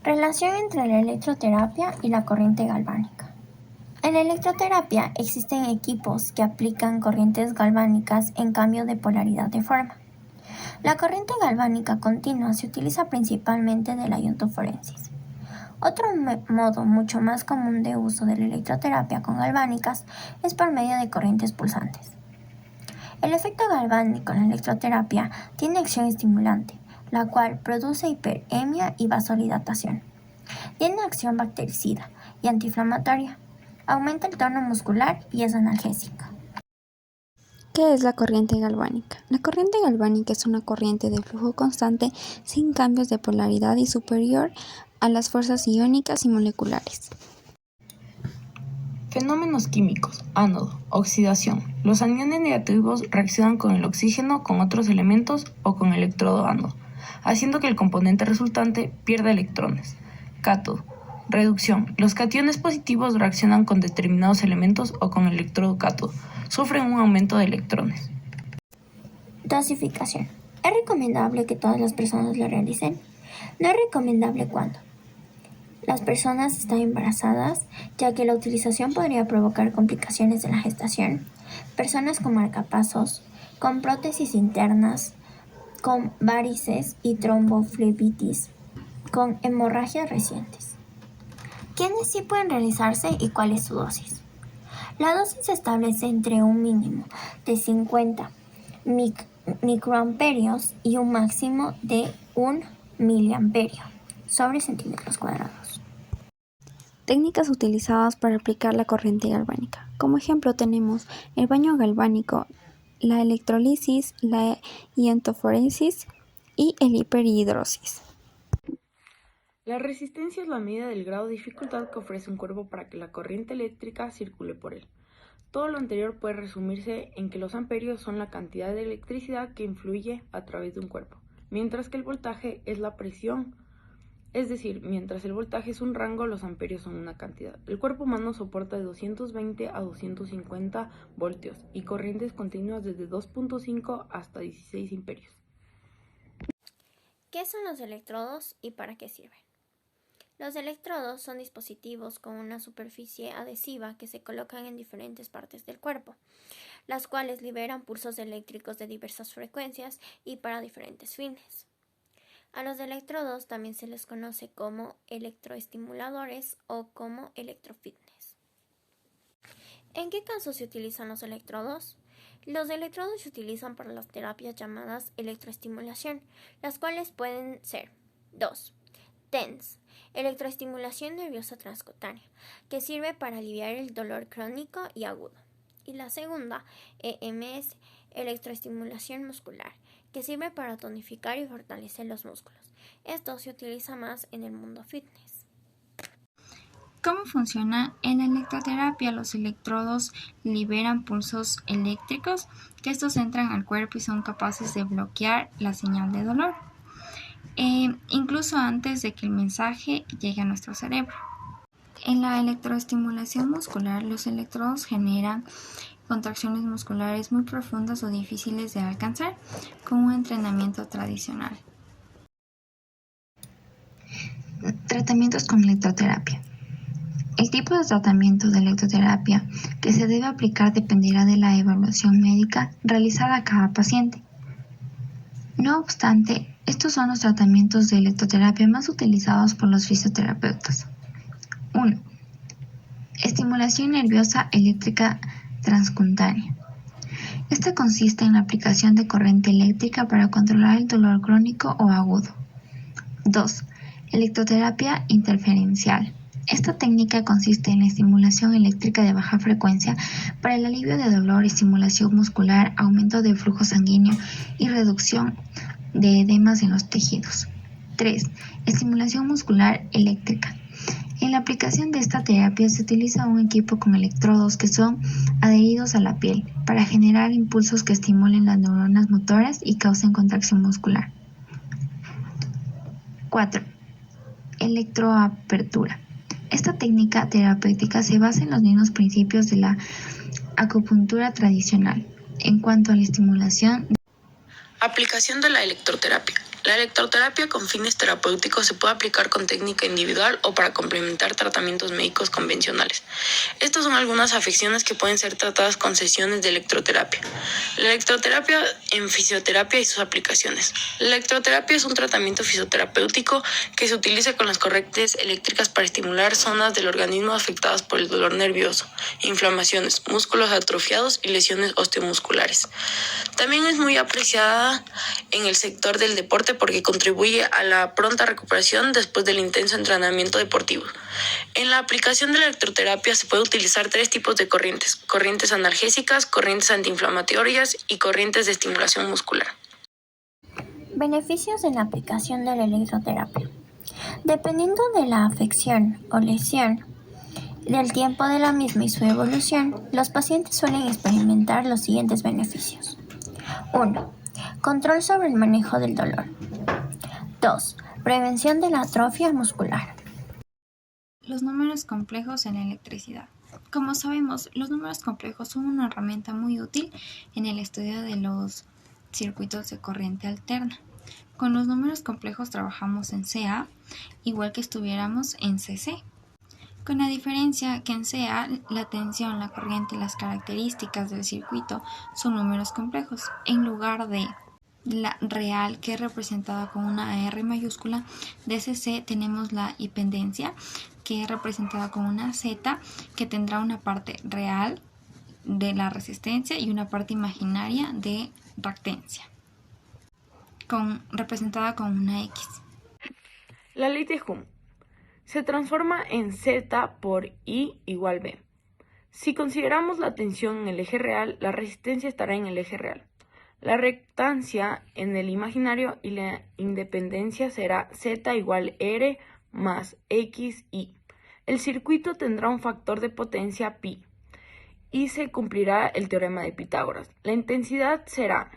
Relación entre la electroterapia y la corriente galvánica. En la electroterapia existen equipos que aplican corrientes galvánicas en cambio de polaridad de forma. La corriente galvánica continua se utiliza principalmente de la iontoforesis. Otro modo mucho más común de uso de la electroterapia con galvánicas es por medio de corrientes pulsantes. El efecto galvánico en la electroterapia tiene acción estimulante, la cual produce hiperemia y vasodilatación. Tiene acción bactericida y antiinflamatoria. Aumenta el tono muscular y es analgésica. ¿Qué es la corriente galvánica? La corriente galvánica es una corriente de flujo constante sin cambios de polaridad y superior a las fuerzas iónicas y moleculares. Fenómenos químicos. Ánodo. Oxidación. Los aniones negativos reaccionan con el oxígeno, con otros elementos o con electrodo ánodo, haciendo que el componente resultante pierda electrones. Cátodo. Reducción. Los cationes positivos reaccionan con determinados elementos o con electrodo cátodo. Sufren un aumento de electrones. Dosificación. ¿Es recomendable que todas las personas lo realicen? No es recomendable cuando las personas están embarazadas, ya que la utilización podría provocar complicaciones de la gestación, personas con marcapasos, con prótesis internas, con varices y tromboflebitis, con hemorragias recientes. ¿Quiénes sí pueden realizarse y cuál es su dosis? La dosis se establece entre un mínimo de 50 microamperios y un máximo de 1 miliamperio sobre centímetros cuadrados. Técnicas utilizadas para aplicar la corriente galvánica. Como ejemplo tenemos el baño galvánico, la electrolisis, la iontoforesis y el hiperhidrosis. La resistencia es la medida del grado de dificultad que ofrece un cuerpo para que la corriente eléctrica circule por él. Todo lo anterior puede resumirse en que los amperios son la cantidad de electricidad que influye a través de un cuerpo, mientras que el voltaje es la presión. Es decir, mientras el voltaje es un rango, los amperios son una cantidad. El cuerpo humano soporta de 220 a 250 voltios y corrientes continuas desde 2.5 hasta 16 amperios. ¿Qué son los electrodos y para qué sirven? Los electrodos son dispositivos con una superficie adhesiva que se colocan en diferentes partes del cuerpo, las cuales liberan pulsos eléctricos de diversas frecuencias y para diferentes fines. A los electrodos también se les conoce como electroestimuladores o como electrofitness. ¿En qué casos se utilizan los electrodos? Los electrodos se utilizan para las terapias llamadas electroestimulación, las cuales pueden ser 2. TENS, electroestimulación nerviosa transcutánea, que sirve para aliviar el dolor crónico y agudo. Y la segunda, EMS, electroestimulación muscular, que sirve para tonificar y fortalecer los músculos. Esto se utiliza más en el mundo fitness. ¿Cómo funciona? En la electroterapia los electrodos liberan pulsos eléctricos que estos entran al cuerpo y son capaces de bloquear la señal de dolor, incluso antes de que el mensaje llegue a nuestro cerebro. En la electroestimulación muscular, los electrodos generan contracciones musculares muy profundas o difíciles de alcanzar con un entrenamiento tradicional. Tratamientos con electroterapia. El tipo de tratamiento de electroterapia que se debe aplicar dependerá de la evaluación médica realizada a cada paciente. No obstante, estos son los tratamientos de electroterapia más utilizados por los fisioterapeutas. 1. Estimulación nerviosa eléctrica transcutánea. Esta consiste en la aplicación de corriente eléctrica para controlar el dolor crónico o agudo. 2. Electroterapia interferencial. Esta técnica consiste en la estimulación eléctrica de baja frecuencia para el alivio de dolor, estimulación muscular, aumento del flujo sanguíneo y reducción de edemas en los tejidos. 3. Estimulación muscular eléctrica. En la aplicación de esta terapia se utiliza un equipo con electrodos que son adheridos a la piel para generar impulsos que estimulen las neuronas motoras y causen contracción muscular. 4. Electroapertura. Esta técnica terapéutica se basa en los mismos principios de la acupuntura tradicional en cuanto a la estimulación. Aplicación de la electroterapia. La electroterapia con fines terapéuticos se puede aplicar con técnica individual o para complementar tratamientos médicos convencionales. Estas son algunas afecciones que pueden ser tratadas con sesiones de electroterapia. La electroterapia en fisioterapia y sus aplicaciones. La electroterapia es un tratamiento fisioterapéutico que se utiliza con las corrientes eléctricas para estimular zonas del organismo afectadas por el dolor nervioso, inflamaciones, músculos atrofiados y lesiones osteomusculares. También es muy apreciada en el sector del deporte porque contribuye a la pronta recuperación después del intenso entrenamiento deportivo. En la aplicación de la electroterapia se puede utilizar 3 tipos de corrientes: corrientes analgésicas, corrientes antiinflamatorias y corrientes de estimulación muscular. Beneficios de la aplicación de la electroterapia. Dependiendo de la afección o lesión, del tiempo de la misma y su evolución, los pacientes suelen experimentar los siguientes beneficios. 1. Control sobre el manejo del dolor. 2. Prevención de la atrofia muscular. Los números complejos en la electricidad. Como sabemos, los números complejos son una herramienta muy útil en el estudio de los circuitos de corriente alterna. Con los números complejos trabajamos en CA, igual que estuviéramos en CC. Con la diferencia que en CA la tensión, la corriente y las características del circuito son números complejos, en lugar de la real, que es representada con una R mayúscula. De CC tenemos la impedancia, que es representada con una Z, que tendrá una parte real de la resistencia y una parte imaginaria de reactancia, representada con una X. La ley de Ohm se transforma en Z por I igual B. Si consideramos la tensión en el eje real, la resistencia estará en el eje real, la reactancia en el imaginario y la independencia será Z igual R más XI. El circuito tendrá un factor de potencia pi y se cumplirá el teorema de Pitágoras. La intensidad será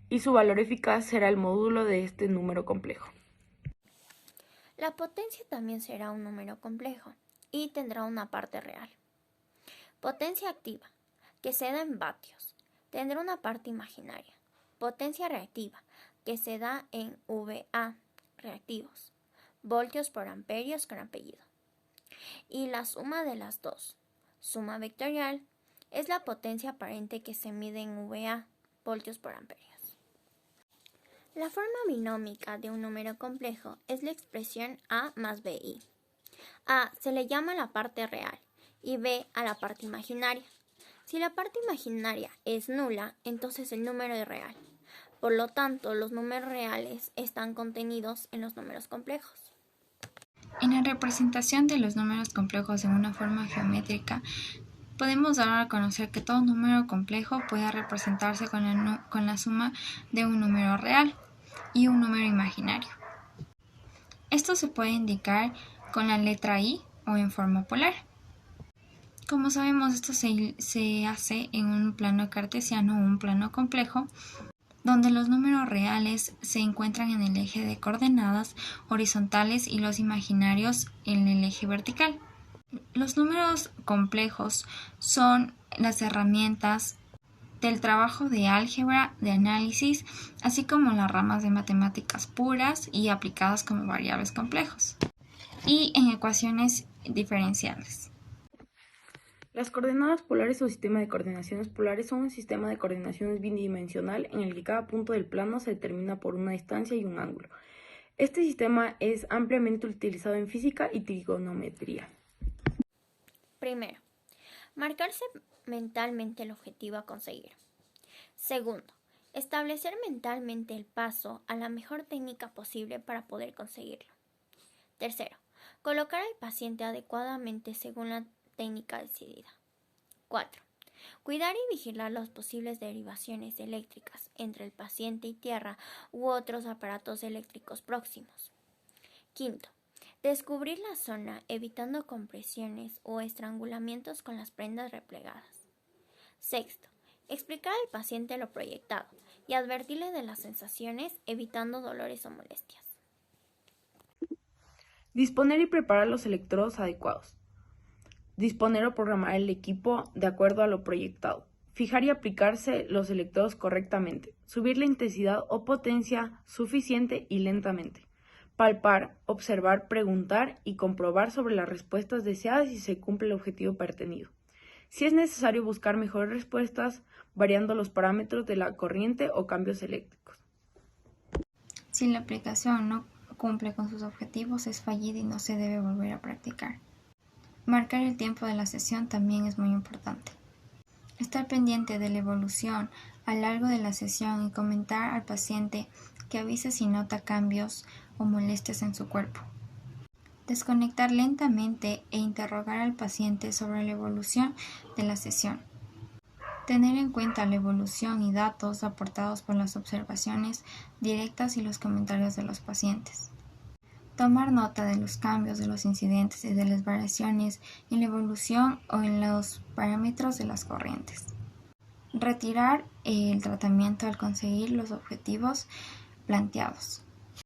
y su valor eficaz será el módulo de este número complejo. La potencia también será un número complejo y tendrá una parte real. Potencia activa, que se da en vatios, tendrá una parte imaginaria. Potencia reactiva, que se da en VA, reactivos, voltios por amperios con apellido. Y la suma de las dos, suma vectorial, es la potencia aparente que se mide en VA, voltios por amperios. La forma binómica de un número complejo es la expresión A más BI. A se le llama la parte real y B a la parte imaginaria. Si la parte imaginaria es nula, entonces el número es real. Por lo tanto, los números reales están contenidos en los números complejos. En la representación de los números complejos en una forma geométrica, podemos dar a conocer que todo número complejo puede representarse con la suma de un número real y un número imaginario. Esto se puede indicar con la letra I o en forma polar. Como sabemos, esto se hace en un plano cartesiano o un plano complejo, donde los números reales se encuentran en el eje de coordenadas horizontales y los imaginarios en el eje vertical. Los números complejos son las herramientas del trabajo de álgebra, de análisis, así como las ramas de matemáticas puras y aplicadas como variables complejos, y en ecuaciones diferenciales. Las coordenadas polares o sistema de coordinaciones polares son un sistema de coordinaciones bidimensional en el que cada punto del plano se determina por una distancia y un ángulo. Este sistema es ampliamente utilizado en física y trigonometría. Primero, marcarse mentalmente el objetivo a conseguir. Segundo, establecer mentalmente el paso a la mejor técnica posible para poder conseguirlo. Tercero, colocar al paciente adecuadamente según la técnica decidida. 4. Cuidar y vigilar las posibles derivaciones eléctricas entre el paciente y tierra u otros aparatos eléctricos próximos. 5. Descubrir la zona evitando compresiones o estrangulamientos con las prendas replegadas. 6. Explicar al paciente lo proyectado y advertirle de las sensaciones evitando dolores o molestias. Disponer y preparar los electrodos adecuados. Disponer o programar el equipo de acuerdo a lo proyectado. Fijar y aplicarse los electrodos correctamente. Subir la intensidad o potencia suficiente y lentamente. Palpar, observar, preguntar y comprobar sobre las respuestas deseadas si se cumple el objetivo pretendido. Si es necesario buscar mejores respuestas, variando los parámetros de la corriente o cambios eléctricos. Si la aplicación no cumple con sus objetivos, es fallida y no se debe volver a practicar. Marcar el tiempo de la sesión también es muy importante. Estar pendiente de la evolución a lo largo de la sesión y comentar al paciente que avise si nota cambios o molestias en su cuerpo. Desconectar lentamente e interrogar al paciente sobre la evolución de la sesión. Tener en cuenta la evolución y datos aportados por las observaciones directas y los comentarios de los pacientes. Tomar nota de los cambios, de los incidentes y de las variaciones en la evolución o en los parámetros de las corrientes. Retirar el tratamiento al conseguir los objetivos planteados.